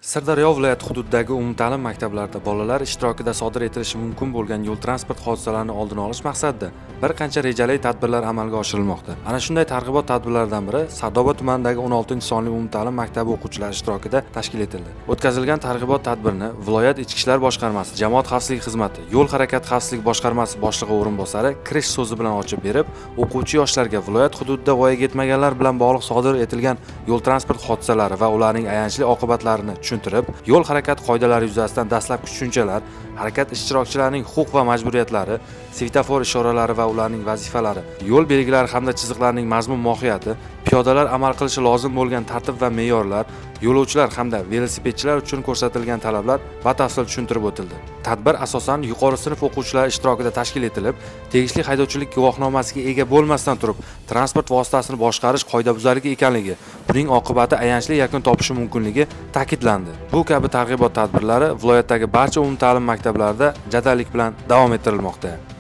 Sirdaryo viloyati hududidagi umumta'lim maktablarida bolalar ishtirokida sodir etilishi mumkin bo'lgan yo'l transport hodisalarini oldini olish maqsadida bir qancha rejali tadbirlar amalga oshirilmoqda. Ana shunday targ'ibot tadbirlaridan biri Sardoba tumanidagi 16-sonli umumta'lim maktabi o'quvchilari ishtirokida tashkil etildi. O'tkazilgan targ'ibot tadbirini viloyat Ichki ishlar boshqarmasi, Jamoat xavfsizligi xizmati, Yo'l harakati xavfsizligi boshqarmasi boshlig'i o'rinbosari kirish so'zi bilan ochib berib, o'quvchi yoshlarga viloyat hududida voyaga yetmaganlar bilan bog'liq sodir etilgan yo'l transport hodisalari va ularning ayanchli oqibatlarini tushuntirib, yo'l harakati qoidalari yuzasidan dastlabki tushunchalar, harakat ishtirokchilarining huquq va majburiyatlari, svetofor ishoralari va ularning vazifalari, yo'l belgilari hamda chiziqlarining mazmun mohiyati, piyodalar amal qilishi lozim bo'lgan tartib va me'yorlar, yo'lovchilar hamda velosipedchilar uchun ko'rsatilgan talablar batafsil tushuntirib o'tildi. Tadbir asosan yuqori sinf o'quvchilari ishtirokida tashkil etilib, tegishli haydovchilik guvohnomasiga ega bo'lmasdan turib, transport vositasini boshqarish qoidabuzarligi ekanligi, buning oqibati ayanchli yakun topishi mumkinligi ta'kidlandi. Bu kabi targ'ibot tadbirlari viloyatdagi barcha umumta'lim maktablarida jadallik bilan davom ettirilmoqda.